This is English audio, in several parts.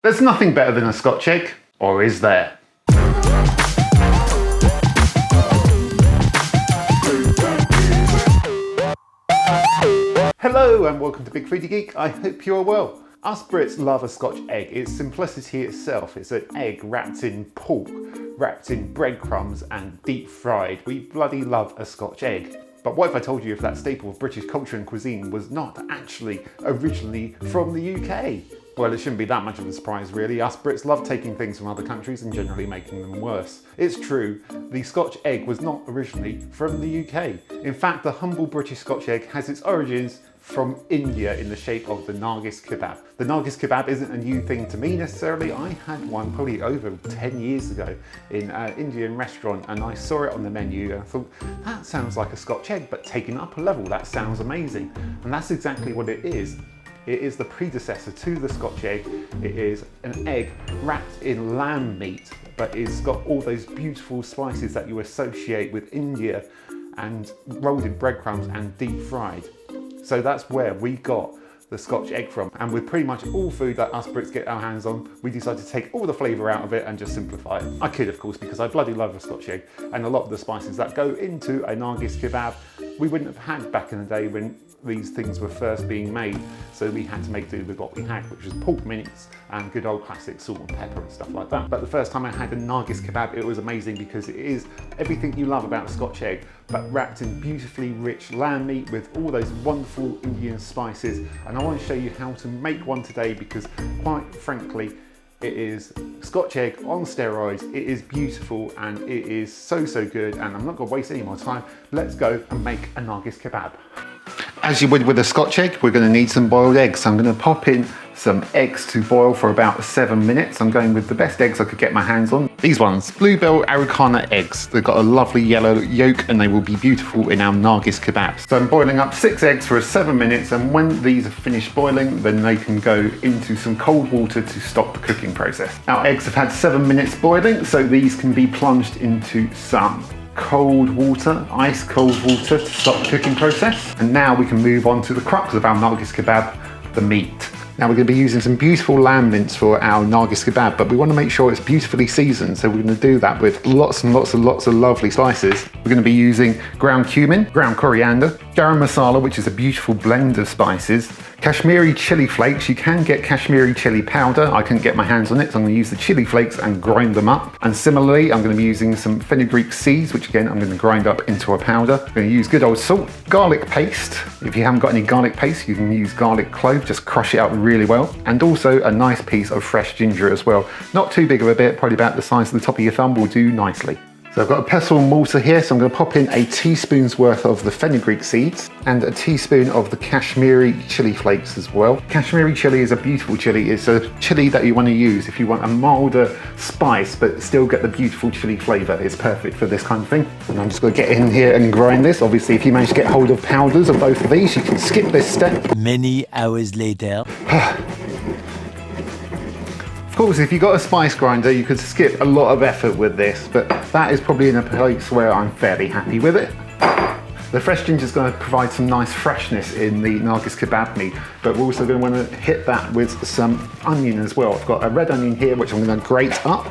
There's nothing better than a Scotch egg, or is there? Hello and welcome to Big Foodie Geek. I hope you're well. Us Brits love a Scotch egg. It's simplicity itself. It's an egg wrapped in pork, wrapped in breadcrumbs and deep fried. We bloody love a Scotch egg. But what if I told you if that staple of British culture and cuisine was not actually originally from the UK? Well, it shouldn't be that much of a surprise really. Us Brits love taking things from other countries and generally making them worse. It's true, the Scotch egg was not originally from the UK. In fact, the humble British Scotch egg has its origins from India in the shape of the Nargis Kebab. The Nargis Kebab isn't a new thing to me necessarily. I had one probably over 10 years ago in an Indian restaurant and I saw it on the menu and I thought, that sounds like a Scotch egg, but taken up a level, that sounds amazing. And that's exactly what it is. It is the predecessor to the Scotch egg. It is an egg wrapped in lamb meat, but it's got all those beautiful spices that you associate with India and rolled in breadcrumbs and deep fried. So that's where we got the Scotch egg from. And with pretty much all food that us Brits get our hands on, we decided to take all the flavour out of it and just simplify it. I kid, of course, because I bloody love a Scotch egg, and a lot of the spices that go into a Nargis kebab we wouldn't have had back in the day when these things were first being made. So we had to make do with what we had, which was pork mince and good old classic salt and pepper and stuff like that. But the first time I had a Nargis kebab, it was amazing because it is everything you love about a Scotch egg, but wrapped in beautifully rich lamb meat with all those wonderful Indian spices. And I want to show you how to make one today because quite frankly, it is Scotch egg on steroids. It is beautiful and it is so good, and I'm not going to waste any more time. Let's go and make a Nargis kebab. As you would with a Scotch egg, we're going to need some boiled eggs. So I'm going to pop in some eggs to boil for about 7 minutes. I'm going with the best eggs I could get my hands on. These ones, Bluebell Araucana eggs. They've got a lovely yellow yolk and they will be beautiful in our Nargis kebabs. So I'm boiling up 6 eggs for 7 minutes, and when these are finished boiling, then they can go into some cold water to stop the cooking process. Our eggs have had 7 minutes boiling, so these can be plunged into some cold water, ice cold water to stop the cooking process. And now we can move on to the crux of our Nargis kebab, the meat. Now we're going to be using some beautiful lamb mince for our Nargis kebab, but we want to make sure it's beautifully seasoned, so we're going to do that with lots of lovely spices. We're going to be using ground cumin, ground coriander, Garam Masla, which is a beautiful blend of spices, Kasmiri Chili Flakes. You can get Kasmiri chili powder. I couldn't get my hands on it, so I'm going to use the chili flakes and grind them up. And similarly, I'm going to be using some Fenugreek Seeds, which again, I'm going to grind up into a powder. I'm going to use good old salt, garlic paste. If you haven't got any garlic paste, you can use garlic clove, just crush it up really well. And also a nice piece of fresh ginger as well. Not too big of a bit, probably about the size of the top of your thumb will do nicely. So I've got a pestle and mortar here, so I'm going to pop in a teaspoon's worth of the Fenugreek Seeds and a teaspoon of the Kasmiri Chili Flakes as well. Kasmiri chili is a beautiful chili. It's a chili that you want to use if you want a milder spice but still get the beautiful chili flavour. It's perfect for this kind of thing. And I'm just going to get in here and grind this. Obviously, if you manage to get hold of powders of both of these, you can skip this step. Many hours later. Of course, if you've got a spice grinder, you could skip a lot of effort with this, but that is probably in a place where I'm fairly happy with it. The fresh ginger is going to provide some nice freshness in the Nargis kebab meat, but we're also going to want to hit that with some onion as well. I've got a red onion here, which I'm going to grate up.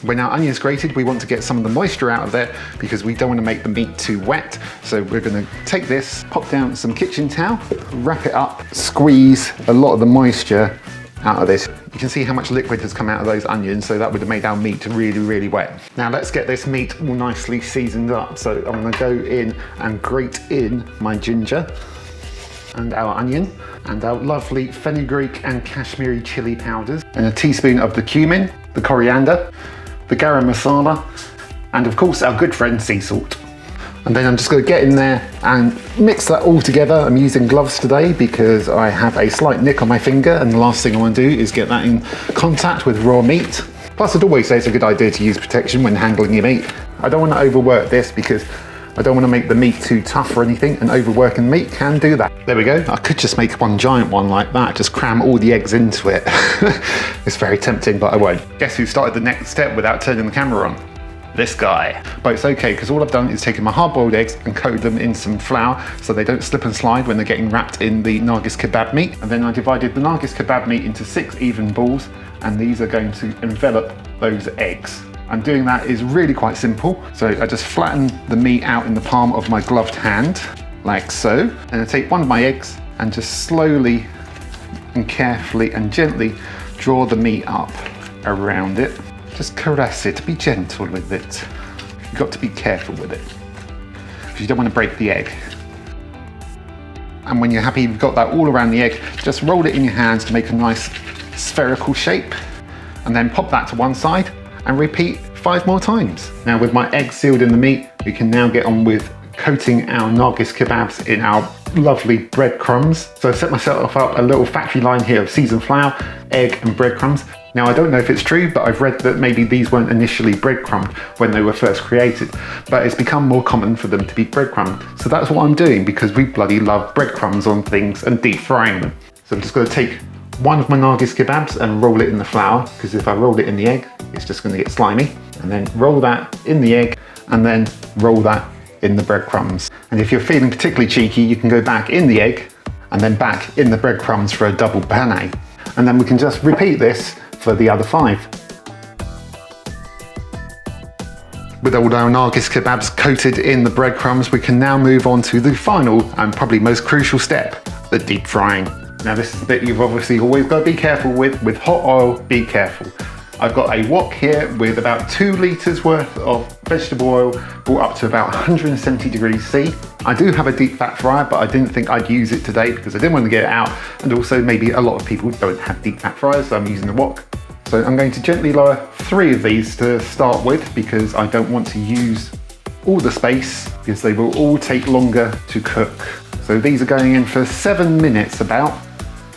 When our onion's grated, we want to get some of the moisture out of there because we don't want to make the meat too wet. So we're going to take this, pop down some kitchen towel, wrap it up, squeeze a lot of the moisture out of this. You can see how much liquid has come out of those onions, so that would have made our meat really wet. Now let's get this meat all nicely seasoned up. So I'm going to go in and grate in my ginger and our onion and our lovely fenugreek and Kasmiri chili powders and a teaspoon of the cumin, the coriander, the garam masala, and of course our good friend sea salt. And then I'm just going to get in there and mix that all together. I'm using gloves today because I have a slight nick on my finger, and the last thing I want to do is get that in contact with raw meat. Plus, I'd always say it's a good idea to use protection when handling your meat. I don't want to overwork this because I don't want to make the meat too tough or anything, and overworking meat can do that. There we go. I could just make one giant one like that, just cram all the eggs into it. It's very tempting, but I won't. Guess who started the next step without turning the camera on? this guy. But it's okay, because all I've done is taken my hard-boiled eggs and coated them in some flour so they don't slip and slide when they're getting wrapped in the Nargis Kebab meat. And then I divided the Nargis Kebab meat into 6 even balls, and these are going to envelop those eggs. And doing that is really quite simple. So I just flatten the meat out in the palm of my gloved hand, like so. And I take one of my eggs and just slowly and carefully and gently draw the meat up around it. Just caress it, be gentle with it. You've got to be careful with it, because you don't want to break the egg. And when you're happy you've got that all around the egg, just roll it in your hands to make a nice spherical shape, and then pop that to one side and repeat 5 more times. Now with my egg sealed in the meat, we can now get on with coating our Nargis kebabs in our lovely breadcrumbs. So I set myself up a little factory line here of seasoned flour, egg and breadcrumbs. Now I don't know if it's true, but I've read that maybe these weren't initially breadcrumbed when they were first created, but it's become more common for them to be breadcrumbed. So that's what I'm doing, because we bloody love breadcrumbs on things and deep frying them. So I'm just going to take one of my Nargis kebabs and roll it in the flour, because if I roll it in the egg, it's just going to get slimy. And then roll that in the egg, and then roll that in the breadcrumbs. And if you're feeling particularly cheeky, you can go back in the egg and then back in the breadcrumbs for a double penne. And then we can just repeat this for the other 5. With all our Nargis kebabs coated in the breadcrumbs, we can now move on to the final and probably most crucial step, the deep frying. Now this is the bit you've obviously always got to be careful with hot oil, be careful. I've got a wok here with about 2 litres worth of vegetable oil brought up to about 170 degrees C. I do have a deep fat fryer, but I didn't think I'd use it today because I didn't want to get it out, and also maybe a lot of people don't have deep fat fryers, so I'm using the wok. So I'm going to gently lower 3 of these to start with, because I don't want to use all the space, because they will all take longer to cook. So these are going in for 7 minutes about,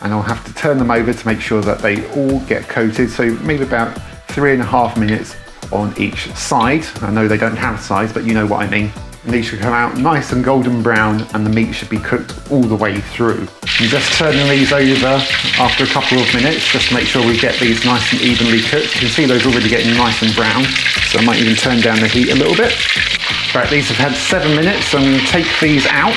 and I'll have to turn them over to make sure that they all get coated. So maybe about 3.5 minutes on each side. I know they don't have sides, but you know what I mean. And these should come out nice and golden brown, and the meat should be cooked all the way through. I'm just turning these over after a couple of minutes, just to make sure we get these nice and evenly cooked. You can see those already getting nice and brown, so I might even turn down the heat a little bit. Right, these have had 7 minutes, so I'm going to take these out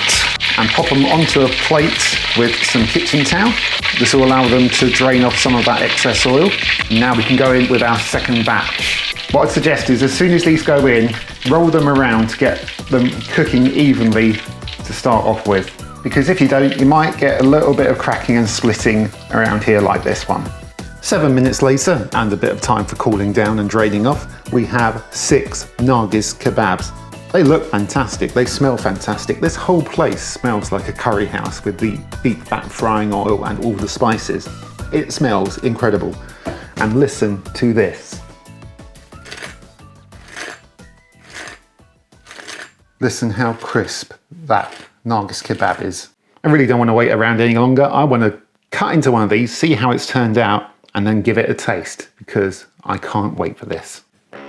and pop them onto a plate with some kitchen towel. This will allow them to drain off some of that excess oil. Now we can go in with our second batch. What I'd suggest is, as soon as these go in, roll them around to get them cooking evenly to start off with. Because if you don't, you might get a little bit of cracking and splitting around here like this one. 7 minutes later, and a bit of time for cooling down and draining off, we have 6 Nargis kebabs. They look fantastic, they smell fantastic. This whole place smells like a curry house with the deep fat frying oil and all the spices. It smells incredible. And listen to this. Listen how crisp that Nargis kebab is. I really don't want to wait around any longer. I want to cut into one of these, see how it's turned out, and then give it a taste, because I can't wait for this.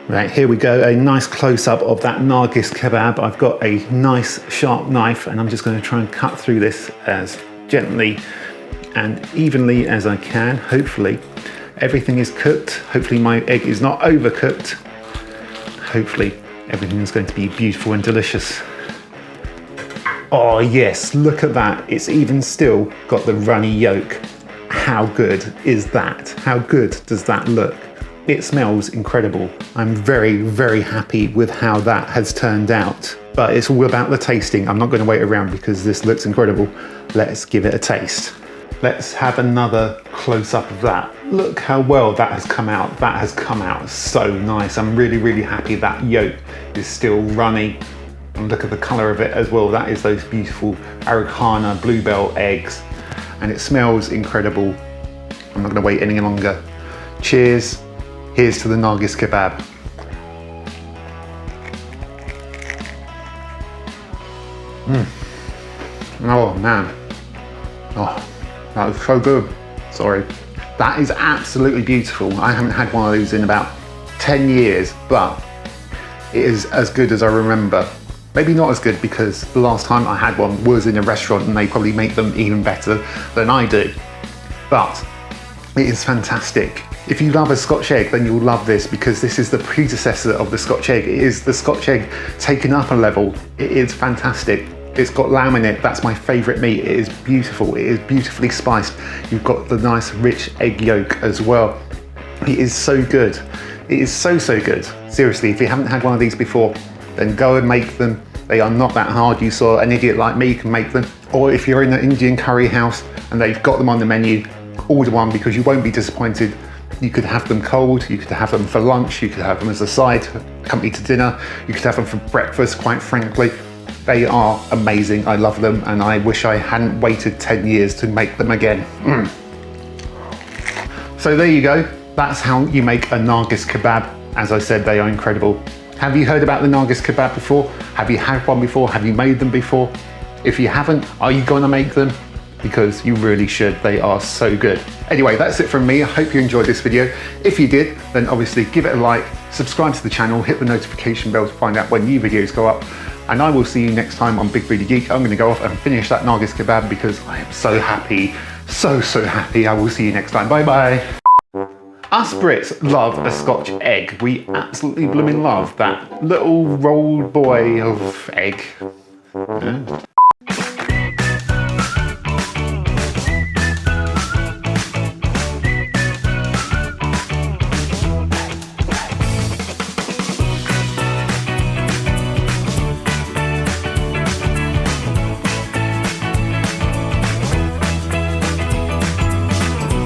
Right, here we go, a nice close-up of that Nargis kebab. I've got a nice sharp knife, and I'm just going to try and cut through this as gently and evenly as I can. Hopefully everything is cooked. Hopefully my egg is not overcooked. Hopefully everything is going to be beautiful and delicious. Oh yes, look at that. It's even still got the runny yolk. How good is that? How good does that look? It smells incredible. I'm very, very happy with how that has turned out. But it's all about the tasting. I'm not going to wait around because this looks incredible. Let's give it a taste. Let's have another close-up of that. Look how well that has come out. That has come out so nice. I'm really, really happy that yolk is still runny. And look at the colour of it as well. That is those beautiful Araucana bluebell eggs. And it smells incredible. I'm not going to wait any longer. Cheers. Here's to the Nargis kebab. Oh man. Oh, that was so good. Sorry. That is absolutely beautiful. I haven't had one of those in about 10 years, but it is as good as I remember. Maybe not as good, because the last time I had one was in a restaurant and they probably make them even better than I do. But It is fantastic. If you love a Scotch egg, then you'll love this because this is the predecessor of the Scotch egg. It is the Scotch egg taken up a level. It is fantastic. It's got lamb in it. That's my favourite meat. It is beautiful. It is beautifully spiced. You've got the nice rich egg yolk as well. It is so good. It is so, so good. Seriously, if you haven't had one of these before, then go and make them. They are not that hard. You saw an idiot like me can make them. Or if you're in an Indian curry house and they've got them on the menu, order one because you won't be disappointed. You could have them cold, you could have them for lunch, you could have them as a side, accompanied to dinner, you could have them for breakfast, quite frankly. They are amazing, I love them, and I wish I hadn't waited 10 years to make them again. So there you go, that's how you make a Nargis Kebab. As I said, they are incredible. Have you heard about the Nargis Kebab before? Have you had one before? Have you made them before? If you haven't, are you gonna make them? Because you really should, they are so good. Anyway, that's it from me. I hope you enjoyed this video. If you did, then obviously give it a like, subscribe to the channel, hit the notification bell to find out when new videos go up, and I will see you next time on Big Foodie Geek. I'm gonna go off and finish that Nargis Kebab because I am so happy, so happy. I will see you next time, bye bye. Us Brits love a Scotch egg. We absolutely blooming love that little rolled boy of egg. Yeah.